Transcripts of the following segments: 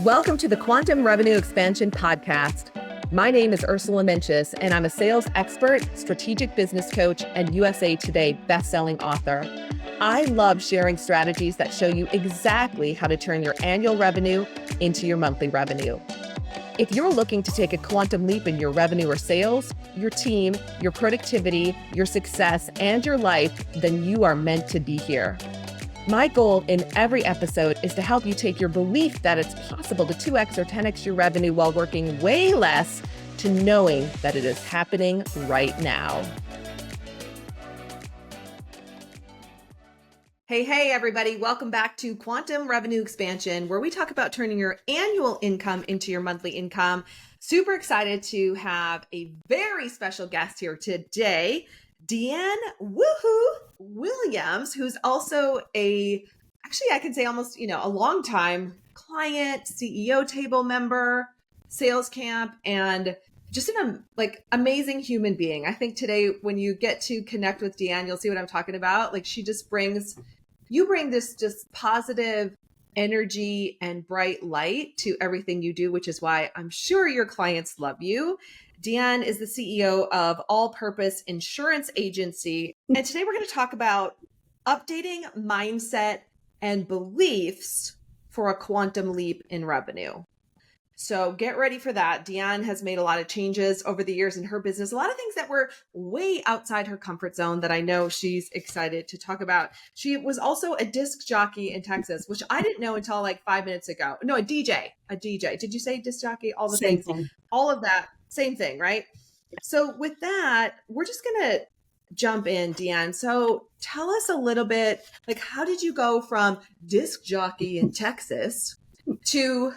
Welcome to the Quantum Revenue Expansion Podcast. My name is Ursula, and I'm a sales expert, strategic business coach, and USA Today bestselling author. I love sharing strategies that show you exactly how to turn your annual revenue into your monthly revenue. If you're looking to take a quantum leap in your revenue or sales, your team, your productivity, your success, and your life, then you are meant to be here. My goal in every episode is to help you take your belief that it's possible to 2x or 10x your revenue while working way less to knowing that it is happening right now. Hey, everybody. Welcome back to Quantum Revenue Expansion, where we talk about turning your annual income into your monthly income. Super excited to have a very special guest here today, Deann Williams, who's also I can say almost, a longtime client, CEO table member, sales camp, and just an amazing human being. I think today when you get to connect with Deann, you'll see what I'm talking about. You bring this just positive energy and bright light to everything you do, which is why I'm sure your clients love you. Deann is the CEO of All Purpose Insurance Agency. And today we're going to talk about updating mindset and beliefs for a quantum leap in revenue. So get ready for that. Deann has made a lot of changes over the years in her business, a lot of things that were way outside her comfort zone that I know she's excited to talk about. She was also a disc jockey in Texas, which I didn't know until 5 minutes ago. No, a DJ. Did you say disc jockey? All the Same things, thing. All of that. Same thing, right? So with that, we're just going to jump in, Deann. So tell us a little bit, how did you go from disc jockey in Texas to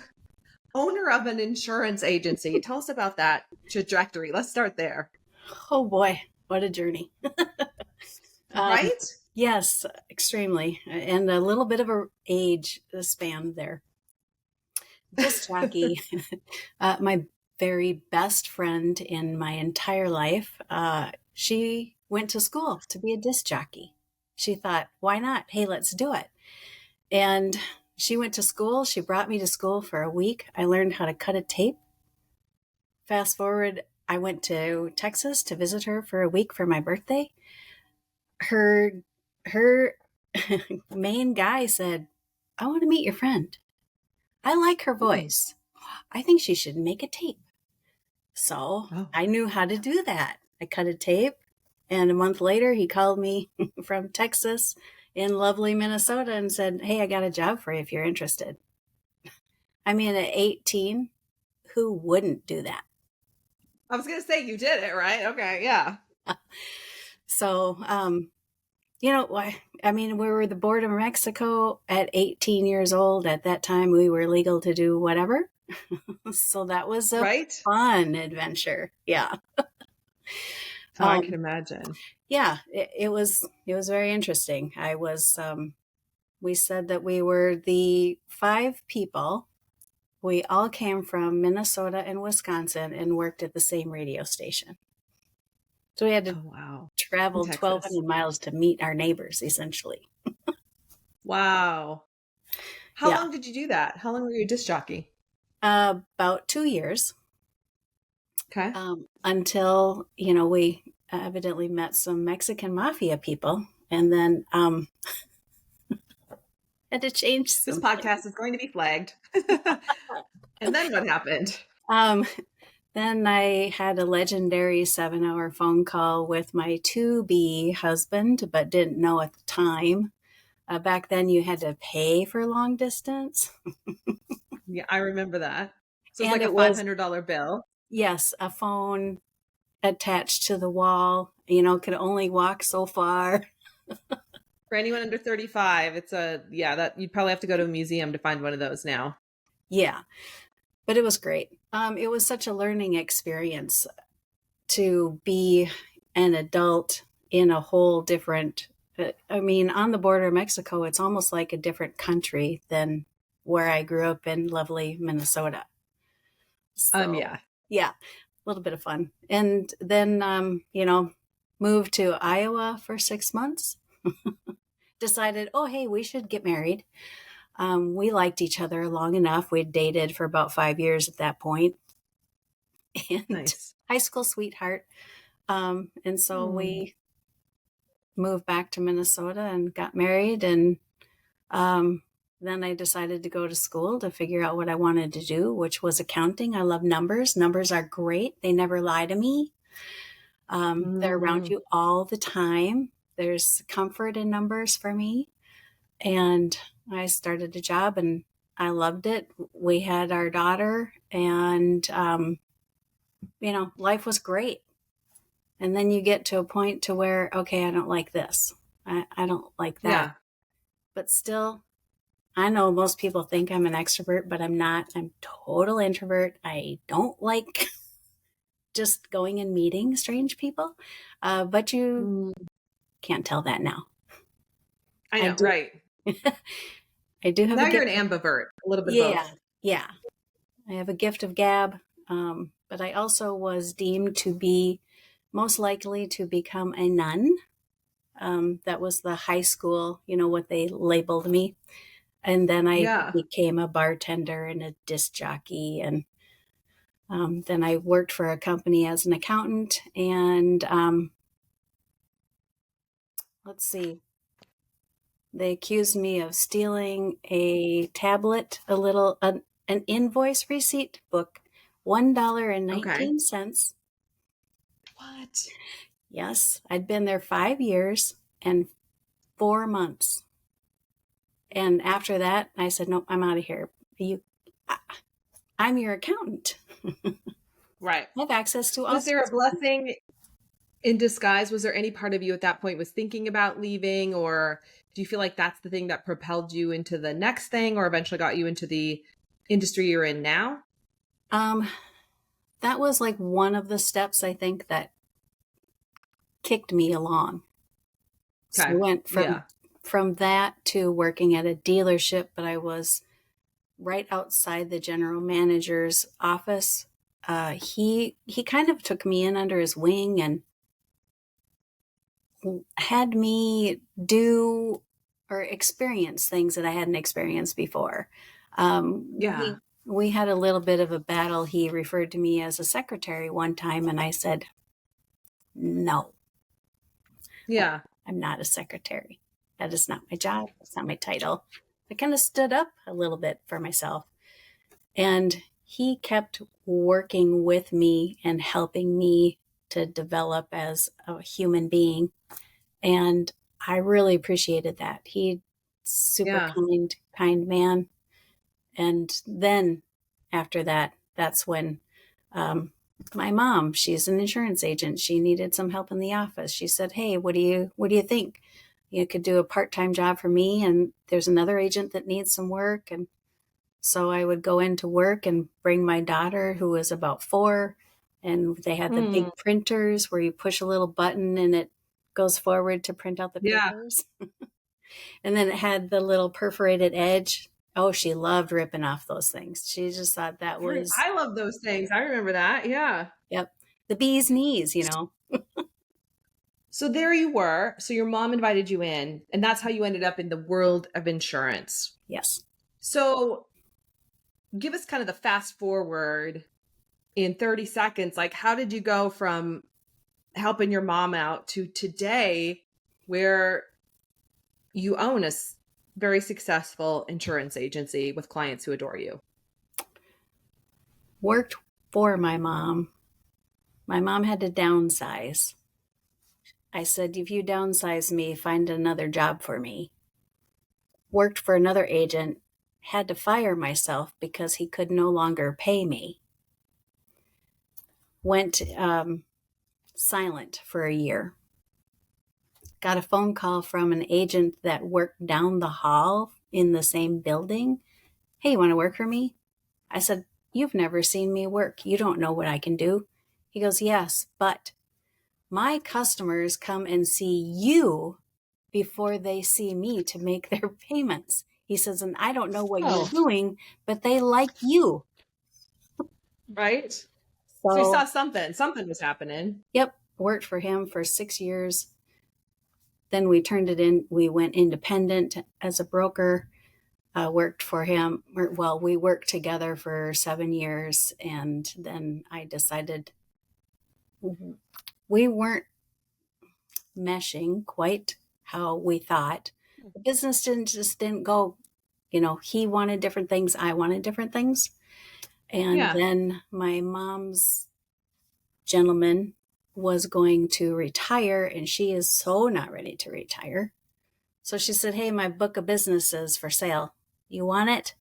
owner of an insurance agency? Tell us about that trajectory. Let's start there. Oh boy, what a journey. Right? Yes, extremely. And a little bit of a age span there. Disc jockey. My very best friend in my entire life, she went to school to be a disc jockey. She thought, why not? Hey, let's do it. And she went to school. She brought me to school for a week. I learned how to cut a tape. Fast forward, I went to Texas to visit her for a week for my birthday. Her main guy said, I want to meet your friend. I like her voice. I think she should make a tape. So I knew how to do that. I cut a tape, and a month later he called me from Texas in lovely Minnesota and said, hey, I got a job for you if you're interested. I mean, at 18, who wouldn't do that? I was going to say you did it, right? Okay, yeah. So, we were the border of Mexico at 18 years old. At that time, we were legal to do whatever. So that was a fun adventure. Yeah. I can imagine. Yeah, it was very interesting. We said that we were the 5 people. We all came from Minnesota and Wisconsin and worked at the same radio station. So we had to travel 1,200 miles to meet our neighbors, essentially. Wow. How long did you do that? How long were you a disc jockey? About 2 years. Okay. Until, we evidently met some Mexican mafia people, and then had to change something. This podcast is going to be flagged. And then what happened? Then I had a legendary 7-hour phone call with my to-be husband, but didn't know at the time. Back then you had to pay for long distance. Yeah, I remember that. So it's a $500 bill. Yes, a phone attached to the wall, could only walk so far. For anyone under 35, that you'd probably have to go to a museum to find one of those now. Yeah, but it was great. It was such a learning experience to be an adult in a whole different, on the border of Mexico, it's almost like a different country than where I grew up in lovely Minnesota. So, yeah, a little bit of fun. And then, moved to Iowa for 6 months. Decided, oh, hey, we should get married. We liked each other long enough. We'd dated for about 5 years at that point, and Nice. high school sweetheart. And so Hmm. we moved back to Minnesota and got married. And then I decided to go to school to figure out what I wanted to do, which was accounting. I love numbers. Numbers are great. They never lie to me. They're around Mm. you all the time. There's comfort in numbers for me. And I started a job and I loved it. We had our daughter, and, life was great. And then you get to a point to where, okay, I don't like this. I don't like that. Yeah. But still, I know most people think I'm an extrovert, but I'm not. I'm total introvert. I don't like just going and meeting strange people. But you Mm. can't tell that now. I I know, do. right. I do have a Now you're an gift. ambivert, a little bit of Yeah. both. Yeah. I have a gift of gab. But I also was deemed to be most likely to become a nun. That was the high school, what they labeled me. And then I Yeah. became a bartender and a disc jockey. And then I worked for a company as an accountant. And let's see, they accused me of stealing a tablet, an invoice receipt book, Okay. $1.19. What? Yes, I'd been there 5 years and 4 months. And after that, I said, "No, I'm out of here. I'm your accountant. Right. I have access to all Was there a sorts of things." blessing in disguise? Was there any part of you at that point was thinking about leaving, or do you feel like that's the thing that propelled you into the next thing or eventually got you into the industry you're in now? Um, that was like one of the steps I think that kicked me along. So I Okay. went Yeah. from that to working at a dealership, but I was right outside the general manager's office. He kind of took me in under his wing and had me do or experience things that I hadn't experienced before. Yeah. We had a little bit of a battle. He referred to me as a secretary one time, and I said, "No, Yeah. I'm not a secretary. That is not my job. That's not my title." I kind of stood up a little bit for myself. And he kept working with me and helping me to develop as a human being. And I really appreciated that. He super Yeah. kind man. And then after that, that's when um, my mom, she's an insurance agent. She needed some help in the office. She said, "Hey, what do you think? You could do a part-time job for me, and there's another agent that needs some work." And so I would go into work and bring my daughter, who was about 4, and they had the Mm. big printers where you push a little button and it goes forward to print out the Yeah. papers. And then it had the little perforated edge. Oh, she loved ripping off those things. She just thought that was, I love those things. I remember that. Yeah. yep, the bee's knees. So there you were. So your mom invited you in, and that's how you ended up in the world of insurance. Yes. So give us kind of the fast forward in 30 seconds. Like, how did you go from helping your mom out to today where you own a very successful insurance agency with clients who adore you? Worked for my mom. My mom had to downsize. I said, "If you downsize me, find another job for me." Worked for another agent, had to fire myself because he could no longer pay me. Went silent for a year. Got a phone call from an agent that worked down the hall in the same building. "Hey, you want to work for me?" I said, "You've never seen me work. You don't know what I can do." He goes, "Yes, but my customers come and see you before they see me to make their payments." He says, "And I don't know what you're Oh, doing, but they like you." right. So you So, saw something. Something was happening. yep, worked for him for 6 years. Then we turned it in. We went independent as a broker. worked for him. Well, we worked together for 7 years, and then I decided we weren't meshing quite how we thought. The business didn't go, he wanted different things, I wanted different things. And Yeah. then my mom's gentleman was going to retire, and she is so not ready to retire. So she said, "Hey, my book of business is for sale. You want it?"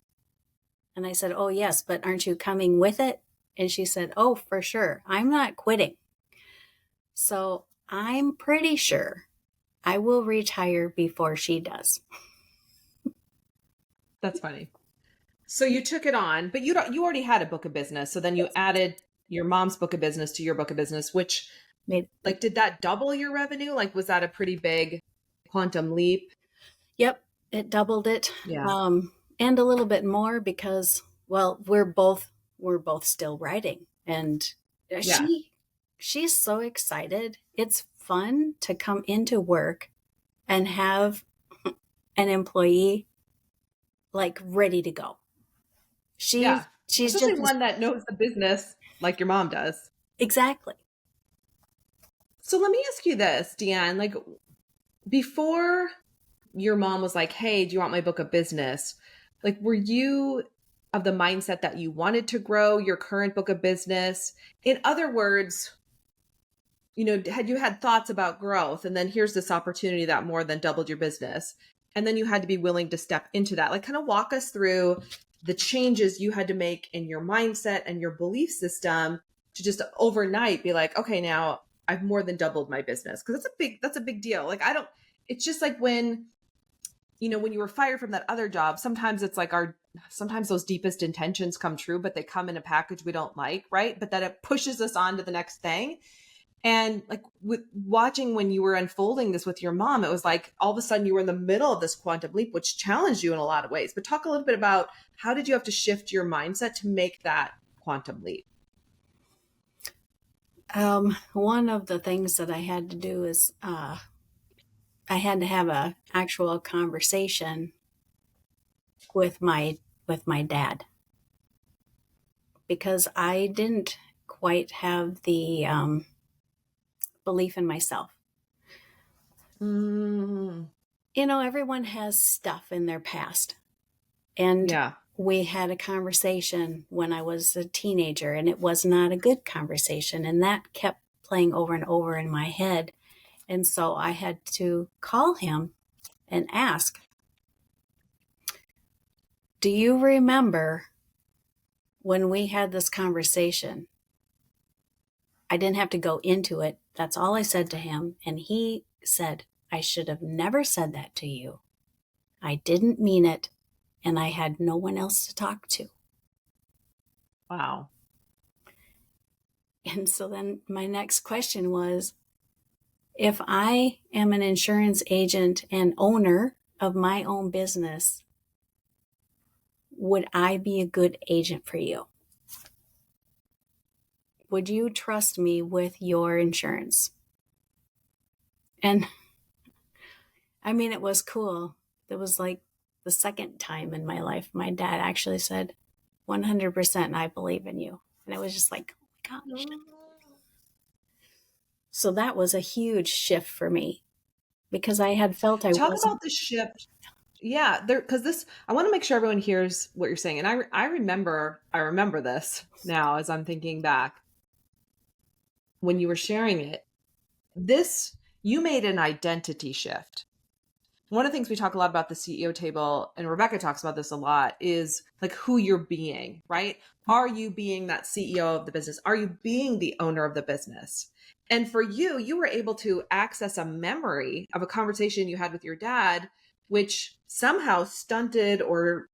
And I said, "Oh, yes, but aren't you coming with it?" And she said, "Oh, for sure. I'm not quitting." So I'm pretty sure I will retire before she does. That's funny. So you took it on, but you already had a book of business. So then you added your mom's book of business to your book of business, which like, did that double your revenue? Like, was that a pretty big quantum leap? Yep, it doubled it. Yeah. And a little bit more because, well, we're both still writing, and Yeah. she's so excited. It's fun to come into work and have an employee like ready to go. Yeah. She's Especially just one that knows the business like your mom does. exactly. So let me ask you this, Deann, like before your mom was like, "Hey, do you want my book of business?" Like, were you of the mindset that you wanted to grow your current book of business? In other words, had you had thoughts about growth and then here's this opportunity that more than doubled your business, and then you had to be willing to step into that? Like, kind of walk us through the changes you had to make in your mindset and your belief system to just overnight be like, "Okay, now I've more than doubled my business." Because that's a big deal. Like, I don't, it's just like when you were fired from that other job, sometimes it's like sometimes those deepest intentions come true, but they come in a package we don't like, right? But that it pushes us on to the next thing. And like with watching when you were unfolding this with your mom, it was like all of a sudden you were in the middle of this quantum leap, which challenged you in a lot of ways. But talk a little bit about how did you have to shift your mindset to make that quantum leap? One of the things that I had to do is I had to have a actual conversation with my dad, because I didn't quite have the belief in myself. Mm, Everyone has stuff in their past. And yeah. we had a conversation when I was a teenager, and it was not a good conversation. And that kept playing over and over in my head. And so I had to call him and ask, "Do you remember when we had this conversation?" I didn't have to go into it. That's all I said to him. And he said, "I should have never said that to you. I didn't mean it. And I had no one else to talk to." Wow. And so then my next question was, if I am an insurance agent and owner of my own business, would I be a good agent for you? Would you trust me with your insurance? And I mean, it was cool. It was like the second time in my life my dad actually said, 100% I believe in you. And it was just like, oh my gosh. So that was a huge shift for me, because I had felt I Talk wasn't. about the shift. Yeah, because I want to make sure everyone hears what you're saying. And I remember this now as I'm thinking back when you were sharing it. You made an identity shift. One of the things we talk a lot about the CEO table, and Rebecca talks about this a lot, is like who you're being, right? Are you being that CEO of the business? Are you being the owner of the business? And for you, you were able to access a memory of a conversation you had with your dad, which somehow stunted or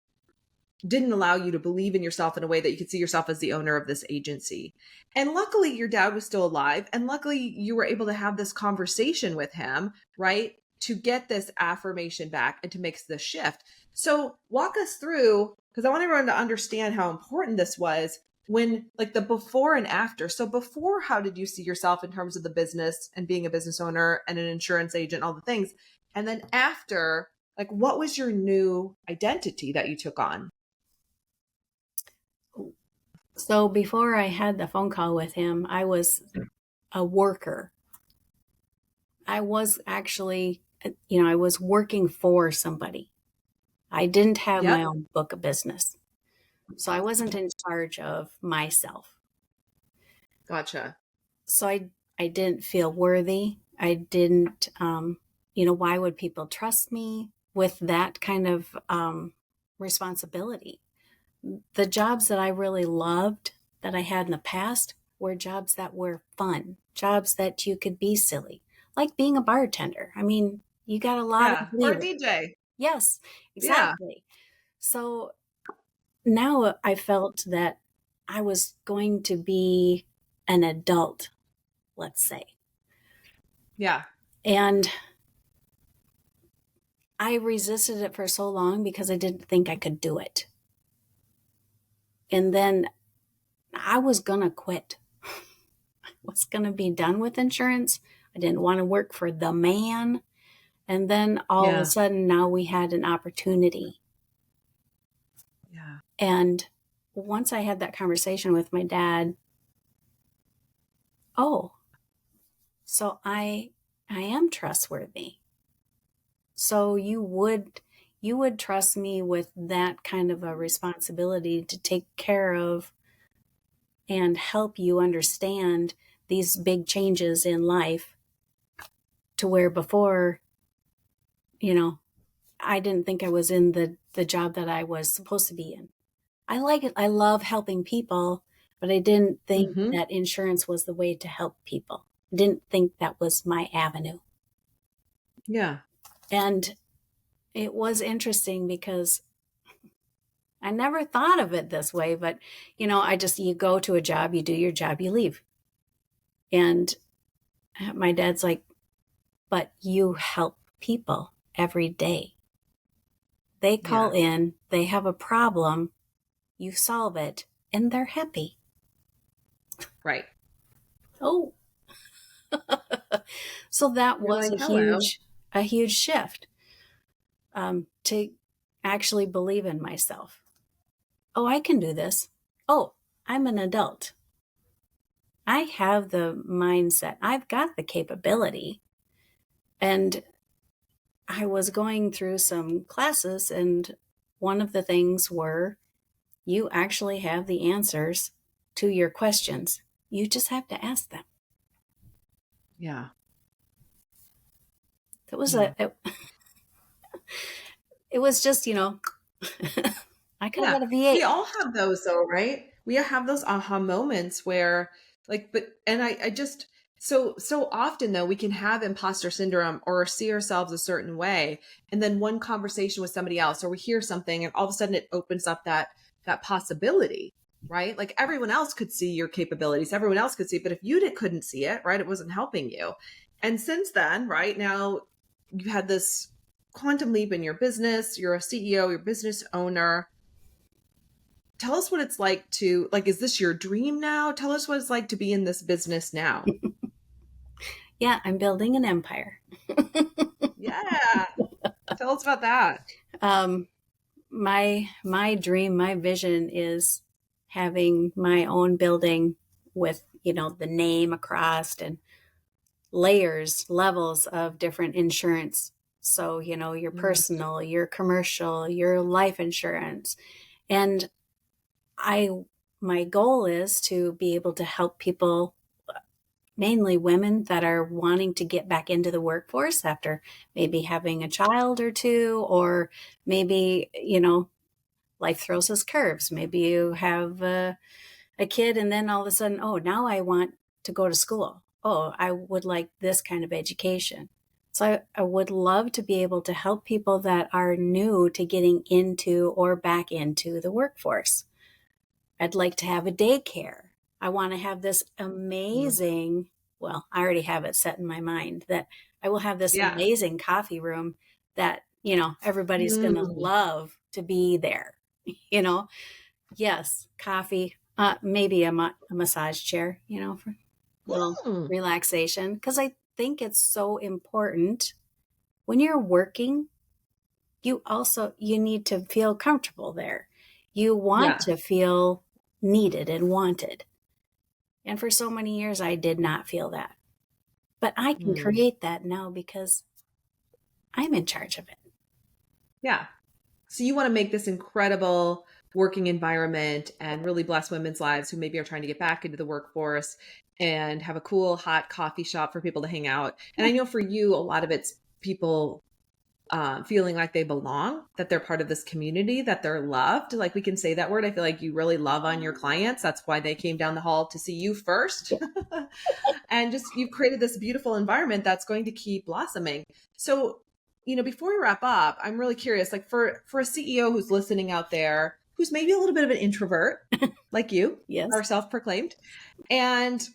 didn't allow you to believe in yourself in a way that you could see yourself as the owner of this agency. And luckily, your dad was still alive. And luckily, you were able to have this conversation with him, right? To get this affirmation back and to make this shift. So, walk us through, because I want everyone to understand how important this was when, like, the before and after. So, before, how did you see yourself in terms of the business and being a business owner and an insurance agent, all the things? And then after, Like, what was your new identity that you took on? So before I had the phone call with him, I was a worker. I was actually, I was working for somebody. I didn't have my Yep. own book of business. So I wasn't in charge of myself. Gotcha. So I didn't feel worthy. I didn't, why would people trust me with that kind of responsibility? The jobs that I really loved that I had in the past were jobs that were fun, jobs that you could be silly, like being a bartender. I mean, you got a lot of Yeah. Or a leeway. DJ. Yes, Yeah. exactly. So now I felt that I was going to be an adult, let's say. Yeah. And I resisted it for so long because I didn't think I could do it. And then I was going to quit. I was going to be done with insurance. I didn't want to work for the man. And then all of a Yeah. sudden, now we had an opportunity. Yeah. And once I had that conversation with my dad, oh, so I am trustworthy. So you would trust me with that kind of a responsibility to take care of and help you understand these big changes in life, to where before, I didn't think I was in the job that I was supposed to be in. I like it. I love helping people, but I didn't think Mm-hmm. that insurance was the way to help people. I didn't think that was my avenue. Yeah. And it was interesting because I never thought of it this way, but you go to a job, you do your job, you leave. And my dad's like, but you help people every day. They call Yeah. in, they have a problem, you solve it, and they're happy. Right. Oh, so that You're was like, hello. a huge shift, to actually believe in myself. Oh, I can do this. Oh, I'm an adult. I have the mindset. I've got the capability. And I was going through some classes, and one of the things were, you actually have the answers to your questions. You just have to ask them. Yeah. It was Yeah. it was just, I could have Yeah. got a We V8. all have those though, right? We have those aha moments where like, but, and I just, so often though, we can have imposter syndrome or see ourselves a certain way. And then one conversation with somebody else, or we hear something and all of a sudden it opens up that possibility, right? Like everyone else could see your capabilities. Everyone else could see, but if you couldn't see it, right, it wasn't helping you. And since then, right now you had this quantum leap in your business, you're a CEO, you're a business owner. Tell us what it's like to, like, is this your dream now? Tell us what it's like to be in this business now. Yeah, I'm building an empire. Yeah. Tell us about that. um, my dream, my vision is having my own building with, the name across, and levels of different insurance. So, your Mm, personal, your commercial, your life insurance. And I my goal is to be able to help people, mainly women that are wanting to get back into the workforce after maybe having a child or two, or maybe, life throws us curves. Maybe you have a kid, and then all of a sudden, oh, now I want to go to school. Oh, I would like this kind of education. So I would love to be able to help people that are new to getting into or back into the workforce. I'd like to have a daycare. I want to have this mm. amazing, well, I already have it set in my mind that I will have this Yeah. amazing coffee room that, everybody's going to Mm. love to be there. You know, yes, coffee, maybe a massage chair, for a little Mm. relaxation. Because I think it's so important when you're working. you need to feel comfortable there. You want Yeah. to feel needed and wanted. And for so many years, I did not feel that. But I can Mm. create that now because I'm in charge of it. Yeah. So you want to make this incredible working environment and really bless women's lives who maybe are trying to get back into the workforce and have a cool hot coffee shop for people to hang out. And I know for you, a lot of it's people feeling like they belong, that they're part of this community, that they're loved. Like we can say that word. I feel like you really love on your clients. That's why they came down the hall to see you first. And just you've created this beautiful environment that's going to keep blossoming. So, before we wrap up, I'm really curious, like for a CEO who's listening out there, who's maybe a little bit of an introvert, like you Yes. are self-proclaimed, and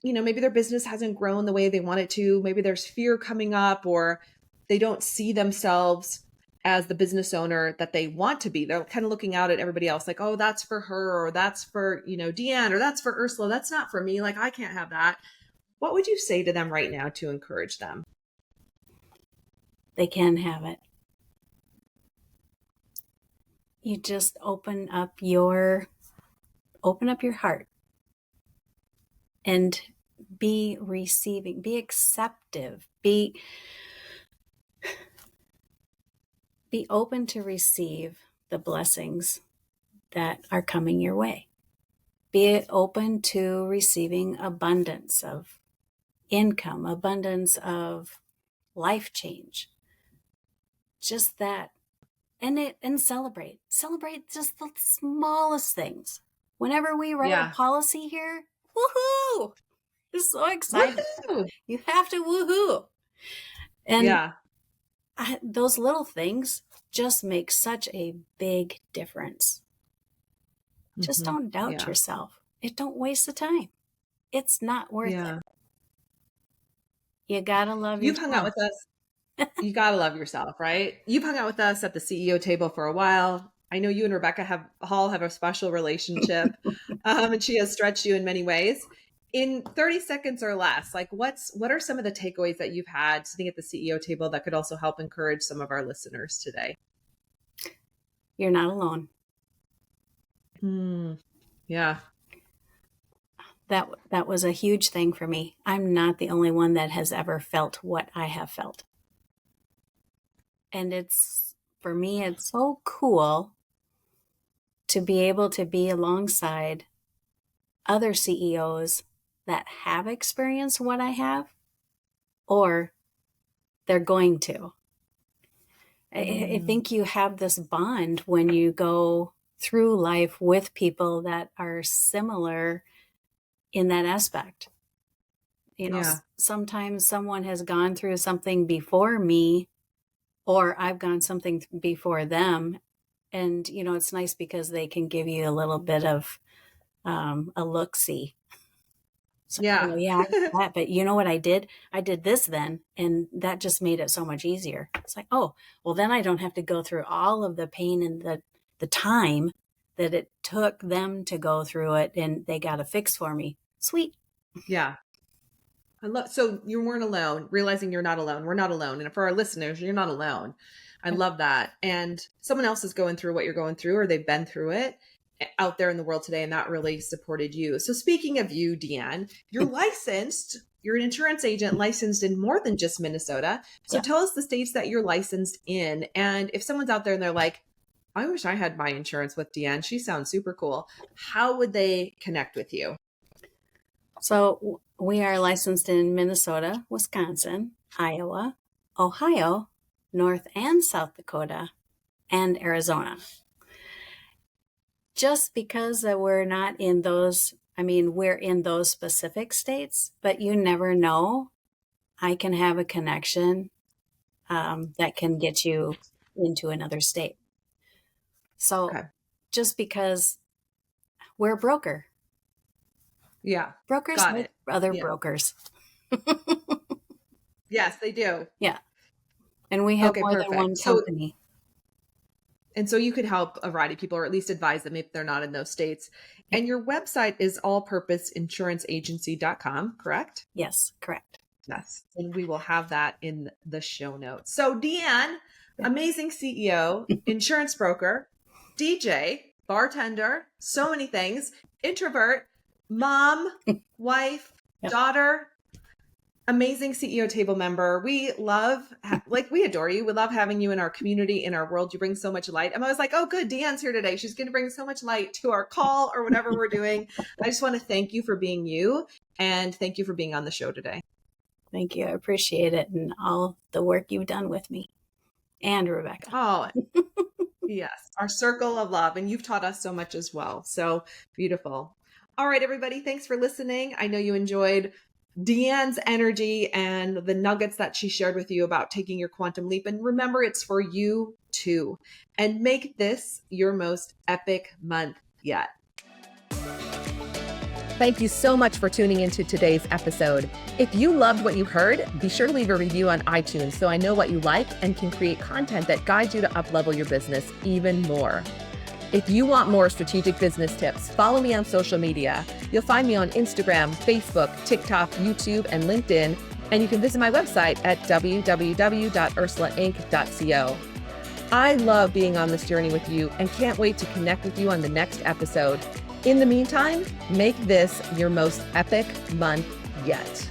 maybe their business hasn't grown the way they want it to. Maybe there's fear coming up, or they don't see themselves as the business owner that they want to be. They're kind of looking out at everybody else like, oh, that's for her, or that's for, Deann, or that's for Ursula. That's not for me. Like, I can't have that. What would you say to them right now to encourage them? They can have it. You just open up your heart and be receiving, be acceptive, be open to receive the blessings that are coming your way. Be open to receiving abundance of income, abundance of life change. Just that. And celebrate just the smallest things. Whenever we write a policy here, woohoo! It's so exciting. Woohoo! You have to woohoo. And yeah. Those little things just make such a big difference. Just don't doubt yourself. Don't waste the time. It's not worth it. You gotta love yourself. You've hung out with us. You gotta love yourself, right? You've hung out with us at the CEO table for a while. I know you and Rebecca Hall have a special relationship, and she has stretched you in many ways. In 30 seconds or less, like what are some of the takeaways that you've had sitting at the CEO table that could also help encourage some of our listeners today? You're not alone. Yeah. That was a huge thing for me. I'm not the only one that has ever felt what I have felt. And for me, it's so cool to be able to be alongside other CEOs that have experienced what I have, or they're going to. I think you have this bond when you go through life with people that are similar in that aspect. Sometimes someone has gone through something before me, or I've gone something before them. And, it's nice because they can give you a little bit of a look-see. So, I did that, but you know what I did? I did this then, and that just made it so much easier. It's like, oh, well, then I don't have to go through all of the pain and the time that it took them to go through it, and they got a fix for me. Sweet. Yeah. So you weren't alone, realizing you're not alone. We're not alone. And for our listeners, you're not alone. I love that. And someone else is going through what you're going through, or they've been through it out there in the world today, and that really supported you. So speaking of you, Deann, you're licensed. You're an insurance agent licensed in more than just Minnesota. So tell us the states that you're licensed in. And if someone's out there and they're like, I wish I had my insurance with Deann. She sounds super cool. How would they connect with you? So we are licensed in Minnesota, Wisconsin, Iowa, Ohio, North and South Dakota, and Arizona. Just because we're not in those, we're in those specific states, but you never know. I can have a connection that can get you into another state. So just because we're a broker. Yeah. Brokers like other brokers. Yes, they do. Yeah. And we have more than one company. And so you could help a variety of people, or at least advise them if they're not in those states. Yep. And your website is allpurposeinsuranceagency.com, correct? Yes, correct. Yes. And we will have that in the show notes. So Deann, amazing CEO, insurance broker, DJ, bartender, so many things, introvert, mom, wife, daughter, amazing CEO table member. We we adore you. We love having you in our community, in our world. You bring so much light. I'm always like, oh, good, Deann's here today. She's going to bring so much light to our call or whatever we're doing. I just want to thank you for being you, and thank you for being on the show today. Thank you. I appreciate it, and all the work you've done with me and Rebecca. Oh, yes, our circle of love. And you've taught us so much as well. So beautiful. All right, everybody. Thanks for listening. I know you enjoyed Deann's energy and the nuggets that she shared with you about taking your quantum leap. And remember, it's for you too. And make this your most epic month yet. Thank you so much for tuning into today's episode. If you loved what you heard, be sure to leave a review on iTunes so I know what you like and can create content that guides you to up-level your business even more. If you want more strategic business tips, follow me on social media. You'll find me on Instagram, Facebook, TikTok, YouTube, and LinkedIn. And you can visit my website at www.ursulainc.co. I love being on this journey with you and can't wait to connect with you on the next episode. In the meantime, make this your most epic month yet.